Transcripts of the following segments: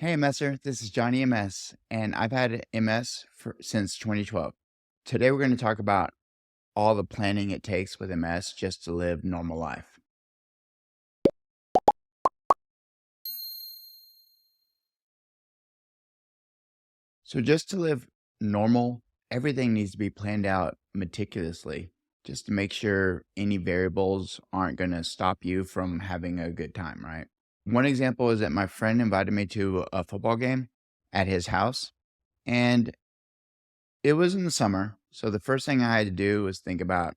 Hey, Messer, this is Johnny MS, and I've had MS since 2012. Today, we're going to talk about all the planning it takes with MS just to live normal life. So, just to live normal, everything needs to be planned out meticulously just to make sure any variables aren't going to stop you from having a good time, right? One example is that my friend invited me to a football game at his house, and it was in the summer. So, the first thing I had to do was think about,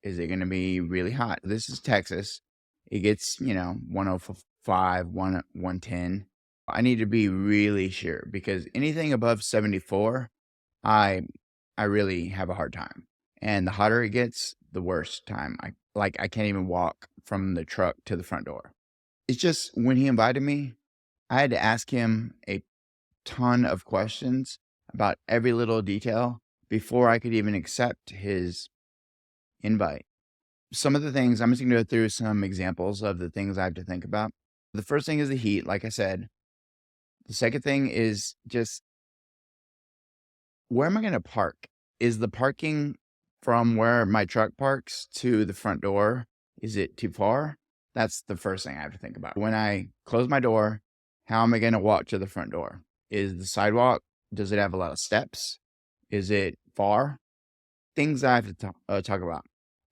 is it gonna be really hot? This is Texas. It gets, 105, 110. I need to be really sure because anything above 74, I I really have a hard time. And the hotter it gets, the worse time. I can't even walk from the truck to the front door. It's just when he invited me, I had to ask him a ton of questions about every little detail before I could even accept his invite. Some of the things I'm just gonna go through some examples of the things I have to think about. The first thing is the heat, like I said. The second thing is just where am I gonna park? Is the parking from where my truck parks to the front door, is it too far? That's the first thing I have to think about. When I close my door, how am I gonna walk to the front door? Is the sidewalk, does it have a lot of steps? Is it far? Things I have to talk about.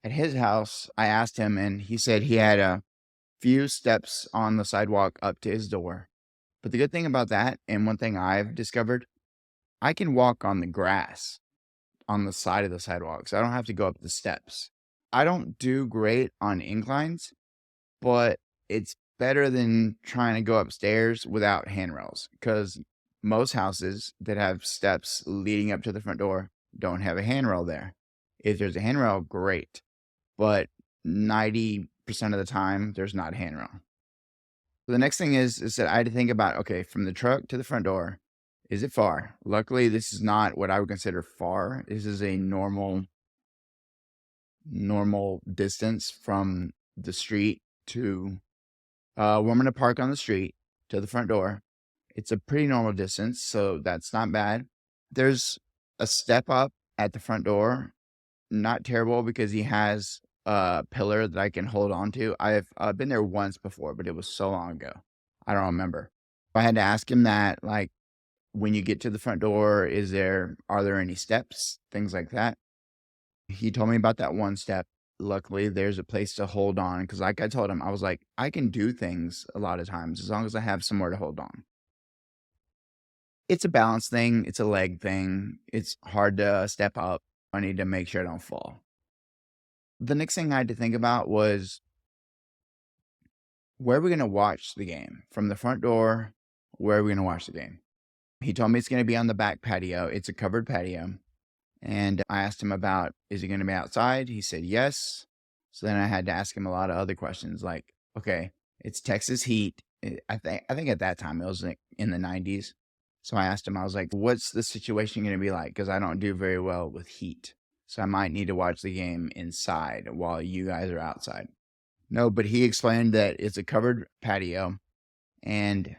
At his house, I asked him, and he said he had a few steps on the sidewalk up to his door. But the good thing about that, and one thing I've discovered, I can walk on the grass on the side of the sidewalk, so I don't have to go up the steps. I don't do great on inclines, but it's better than trying to go upstairs without handrails because most houses that have steps leading up to the front door don't have a handrail there. If there's a handrail, great, but 90% of the time, there's not a handrail. So the next thing is that I had to think about, okay, from the truck to the front door, is it far? Luckily, this is not what I would consider far. This is a normal distance from the street to where I'm gonna park on the street to the front door. It's a pretty normal distance, so that's not bad. There's a step up at the front door, not terrible because he has a pillar that I can hold on to. I've been there once before, but it was so long ago. I don't remember. I had to ask him that, like, when you get to the front door, are there any steps? Things like that. He told me about that one step. Luckily, there's a place to hold on because, like I told him, I was like, I can do things a lot of times as long as I have somewhere to hold on. It's a balance thing. It's a leg thing. It's hard to step up. I need to make sure I don't fall. The next thing I had to think about was where are we going to watch the game? From the front door, where are we going to watch the game? He told me it's going to be on the back patio. It's a covered patio. And I asked him about, is it going to be outside? He said yes. So then I had to ask him a lot of other questions like, okay, it's Texas heat. I think at that time it was like in the 90s. So I asked him, I was like, what's the situation going to be like? Because I don't do very well with heat. So I might need to watch the game inside while you guys are outside. No, but he explained that it's a covered patio and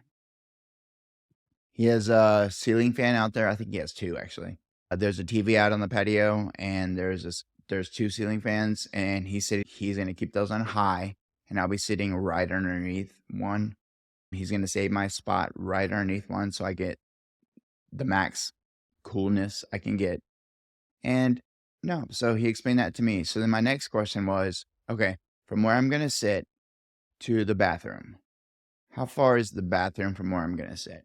he has a ceiling fan out there. I think he has two actually. There's a TV out on the patio and there's two ceiling fans and he said he's going to keep those on high and I'll be sitting right underneath one. He's going to save my spot right underneath one so I get the max coolness I can get. And no, so he explained that to me. So then my next question was, okay, from where I'm going to sit to the bathroom, how far is the bathroom from where I'm going to sit?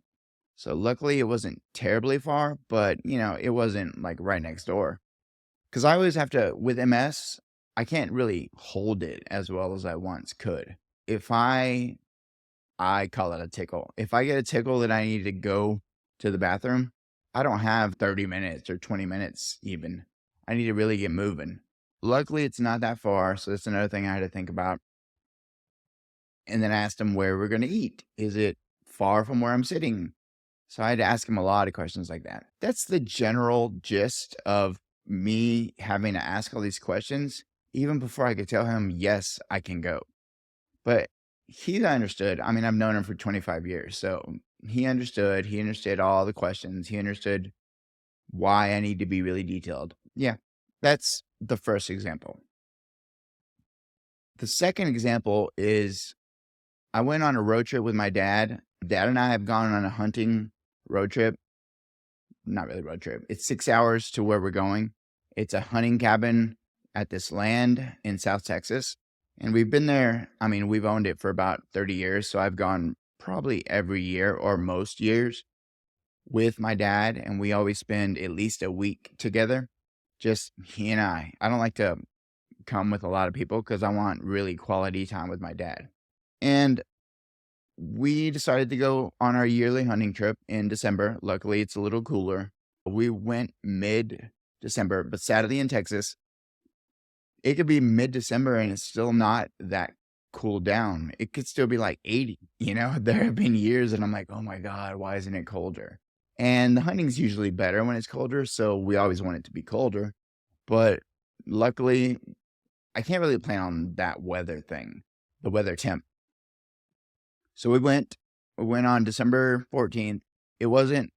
So luckily it wasn't terribly far, but it wasn't like right next door. Cause I always have to, with MS, I can't really hold it as well as I once could. If I call it a tickle. If I get a tickle that I need to go to the bathroom, I don't have 30 minutes or 20 minutes even. I need to really get moving. Luckily, it's not that far. So that's another thing I had to think about. And then I asked him where we're going to eat. Is it far from where I'm sitting? So I had to ask him a lot of questions like that. That's the general gist of me having to ask all these questions, even before I could tell him, yes, I can go. But he understood. I mean, I've known him for 25 years. So he understood. He understood all the questions. He understood why I need to be really detailed. Yeah, that's the first example. The second example is I went on a road trip with my dad. Dad and I have gone on a hunting road trip. Not really road trip. It's 6 hours to where we're going. It's a hunting cabin at this land in South Texas. And we've been there. I mean, we've owned it for about 30 years. So I've gone probably every year or most years with my dad. And we always spend at least a week together. Just he and I. I don't like to come with a lot of people because I want really quality time with my dad. And we decided to go on our yearly hunting trip in December. Luckily, it's a little cooler. We went mid-December, but sadly in Texas, it could be mid-December and it's still not that cooled down. It could still be like 80, you know? There have been years and I'm like, "Oh my god, why isn't it colder?" And the hunting's usually better when it's colder, so we always want it to be colder. But luckily, I can't really plan on that weather thing, the weather temp. So we went on December 14th. It wasn't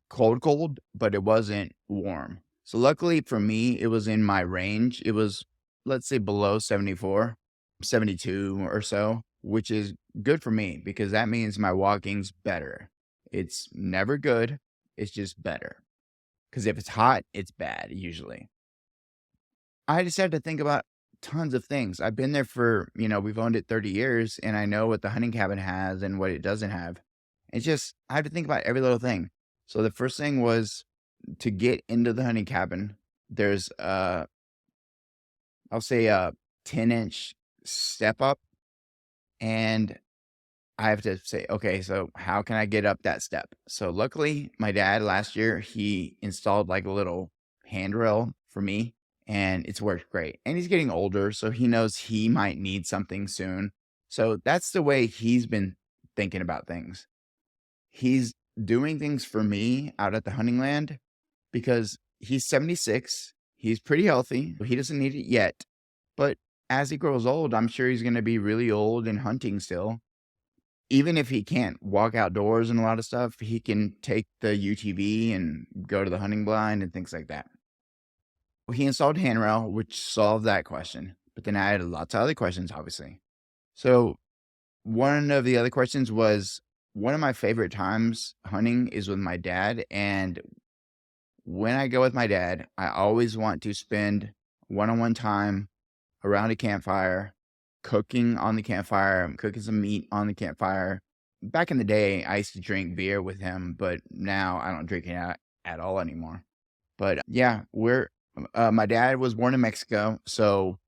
cold, but it wasn't warm. So luckily for me, it was in my range. It was, let's say, below 74, 72 or so, which is good for me because that means my walking's better. It's never good. It's just better. Because if it's hot, it's bad usually. I just had to think about tons of things. I've been there for, we've owned it 30 years and I know what the hunting cabin has and what it doesn't have. It's just, I have to think about every little thing. So the first thing was to get into the hunting cabin. There's I'll say a 10-inch step up and I have to say, okay, so how can I get up that step? So luckily my dad last year, he installed like a little handrail for me and it's worked great. And he's getting older, so he knows he might need something soon. So that's the way he's been thinking about things. He's doing things for me out at the hunting land because he's 76. He's pretty healthy. He doesn't need it yet. But as he grows old, I'm sure he's going to be really old and hunting still. Even if he can't walk outdoors and a lot of stuff, he can take the UTV and go to the hunting blind and things like that. He installed handrail, which solved that question. But then I had lots of other questions, obviously. So one of the other questions was one of my favorite times hunting is with my dad. And when I go with my dad, I always want to spend one-on-one time around a campfire, cooking on the campfire, cooking some meat on the campfire. Back in the day, I used to drink beer with him, but now I don't drink it at all anymore. But yeah, my dad was born in Mexico. So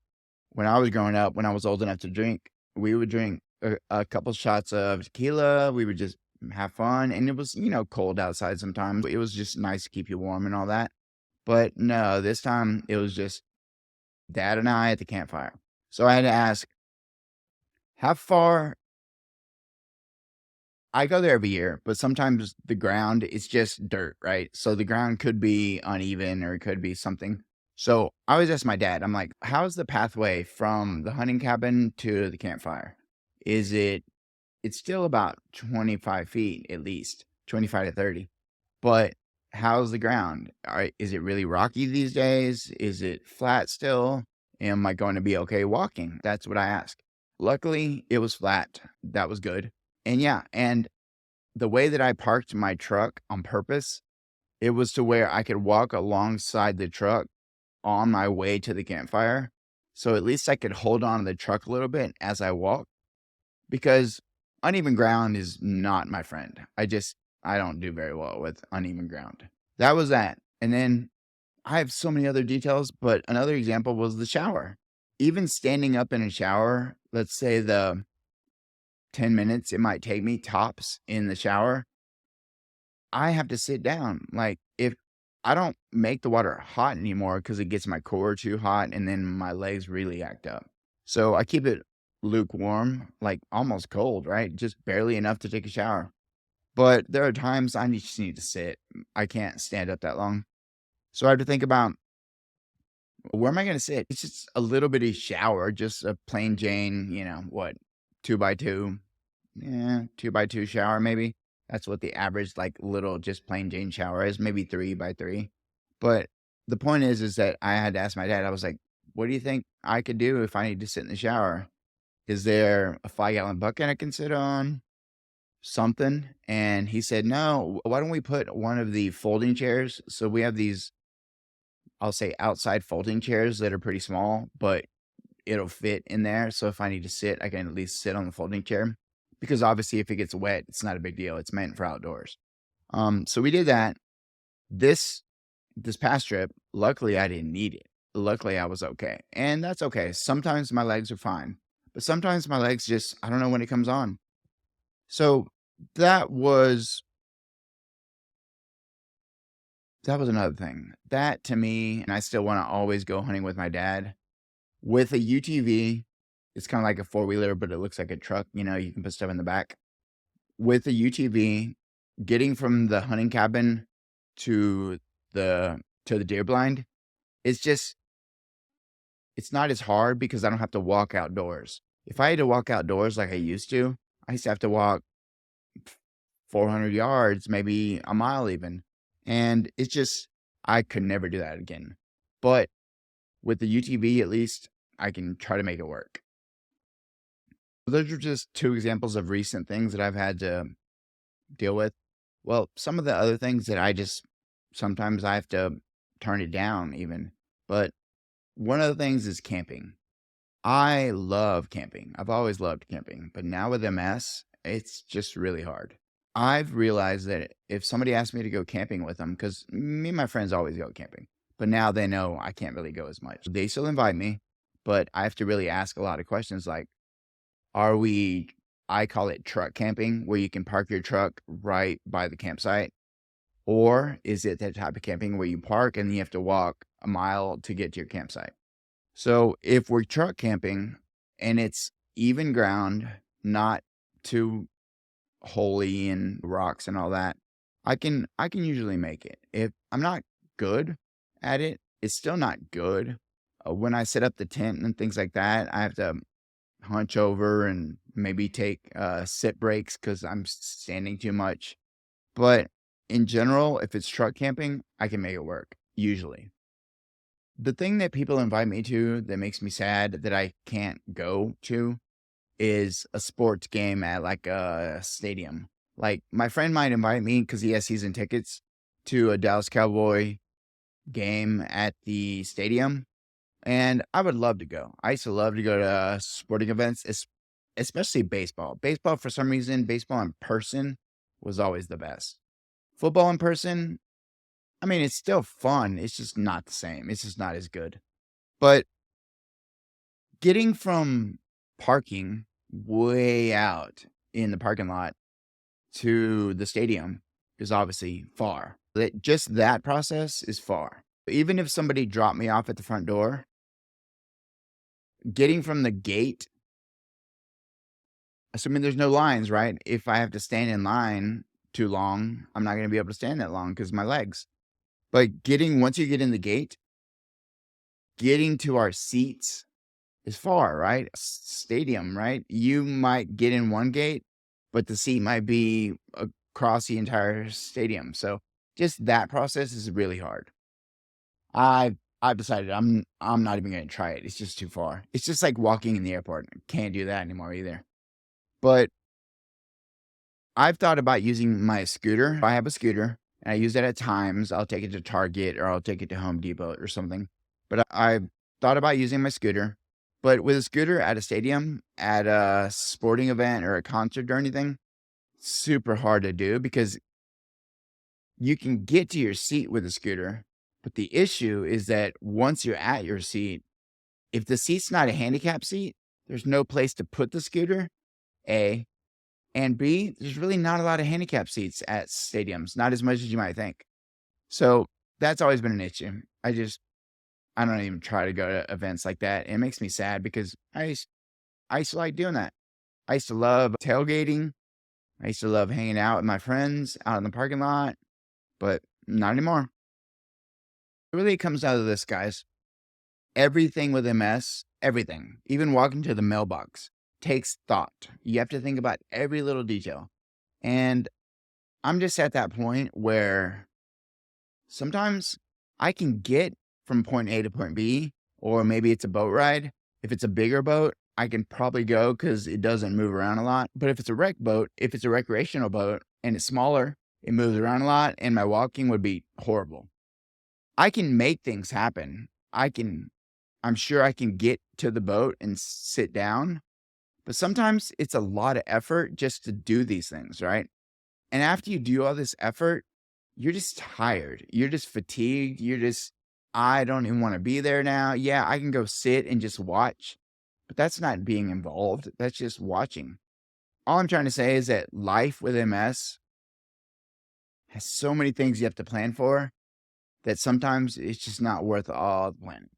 when I was growing up, when I was old enough to drink, we would drink a couple shots of tequila. We would just have fun. And it was, cold outside sometimes. It was just nice to keep you warm and all that. But no, this time it was just dad and I at the campfire. So I had to ask, how far I go there every year, but sometimes the ground is just dirt, right? So the ground could be uneven or it could be something. So I always ask my dad, I'm like, how's the pathway from the hunting cabin to the campfire? It's still about 25 feet at least, 25 to 30. But how's the ground? Is it really rocky these days? Is it flat still? Am I going to be okay walking? That's what I ask. Luckily, it was flat. That was good. And yeah, and the way that I parked my truck on purpose, it was to where I could walk alongside the truck on my way to the campfire. So at least I could hold on to the truck a little bit as I walk because uneven ground is not my friend. I don't do very well with uneven ground. That was that. And then I have so many other details, but another example was the shower. Even standing up in a shower, let's say the 10 minutes it might take me tops in the shower, I have to sit down. Like if I don't make the water hot anymore because it gets my core too hot and then my legs really act up. So I keep it lukewarm, like almost cold, right? Just barely enough to take a shower. But there are times I just need to sit. I can't stand up that long. So I have to think about where am I going to sit? It's just a little bitty shower, just a plain Jane, 2x2. Yeah, 2x2 shower maybe. That's what the average, like, little just plain Jane shower is, maybe 3 by 3. But the point is that I had to ask my dad, I was like, "What do you think I could do if I need to sit in the shower? Is there a 5-gallon bucket I can sit on? Something?" And he said, "No, why don't we put one of the folding chairs?" So we have these, I'll say, outside folding chairs that are pretty small, but it'll fit in there. So if I need to sit, I can at least sit on the folding chair. Because obviously, if it gets wet, it's not a big deal. It's meant for outdoors. So we did that. This this past trip, luckily I didn't need it. Luckily I was okay. And that's okay. Sometimes my legs are fine, but sometimes my legs just, I don't know when it comes on. So that was that was another thing. That to me, and I still want to always go hunting with my dad with a UTV. It's kind of like a four-wheeler, but it looks like a truck. You can put stuff in the back. With a UTV, getting from the hunting cabin to the deer blind, it's just it's not as hard because I don't have to walk outdoors. If I had to walk outdoors like I used to, I used to have to walk 400 yards, maybe a mile even. And it's just, I could never do that again. But with the UTV, at least I can try to make it work. Those are just two examples of recent things that I've had to deal with. Well, some of the other things that sometimes I have to turn it down even. But one of the things is camping. I love camping. I've always loved camping, but now with MS, it's just really hard. I've realized that if somebody asks me to go camping with them, because me and my friends always go camping, but now they know I can't really go as much. They still invite me, but I have to really ask a lot of questions like, are we, I call it truck camping, where you can park your truck right by the campsite? Or is it that type of camping where you park and you have to walk a mile to get to your campsite? So if we're truck camping and it's even ground, not too holy and rocks and all that, I can usually make it. If I'm not good at it, it's still not good. When I set up the tent and things like that, I have to hunch over and maybe take sit breaks because I'm standing too much. But in general, if it's truck camping, I can make it work usually. The thing that people invite me to that makes me sad that I can't go to is a sports game at, like, a stadium. Like, my friend might invite me because he has season tickets to a Dallas Cowboy game at the stadium, and I would love to go. I used to love to go to sporting events, especially baseball. Baseball, for some reason, baseball in person was always the best. Football in person, I mean, it's still fun, it's just not the same, it's just not as good. But getting from parking way out in the parking lot to the stadium is obviously far. Just that process is far. Even if somebody dropped me off at the front door, getting from the gate, assuming there's no lines, right? If I have to stand in line too long, I'm not going to be able to stand that long because my legs. But once you get in the gate, getting to our seats is far, right? Stadium, right? You might get in one gate, but the seat might be across the entire stadium. So just that process is really hard. I've decided I'm not even gonna try it. It's just too far. It's just like walking in the airport. Can't do that anymore either. But I've thought about using my scooter. I have a scooter and I use it at times. I'll take it to Target or I'll take it to Home Depot or something. But I've thought about using my scooter. But with a scooter at a stadium, at a sporting event or a concert or anything, super hard to do because you can get to your seat with a scooter. But the issue is that once you're at your seat, if the seat's not a handicap seat, there's no place to put the scooter, A. And B, there's really not a lot of handicap seats at stadiums, not as much as you might think. So that's always been an issue. I don't even try to go to events like that. It makes me sad because I used to like doing that. I used to love tailgating. I used to love hanging out with my friends out in the parking lot, but not anymore. It really comes down to this, guys. Everything with MS, everything, even walking to the mailbox, takes thought. You have to think about every little detail. And I'm just at that point where sometimes I can get from point A to point B, or maybe it's a boat ride. If it's a bigger boat, I can probably go because it doesn't move around a lot. But if it's a rec boat, if it's a recreational boat and it's smaller, it moves around a lot, and my walking would be horrible. I can make things happen. I'm sure I can get to the boat and sit down, but sometimes it's a lot of effort just to do these things, right? And after you do all this effort, you're just tired. You're just fatigued. I don't even want to be there now. Yeah, I can go sit and just watch, but that's not being involved. That's just watching. All I'm trying to say is that life with MS has so many things you have to plan for that sometimes it's just not worth all the planning.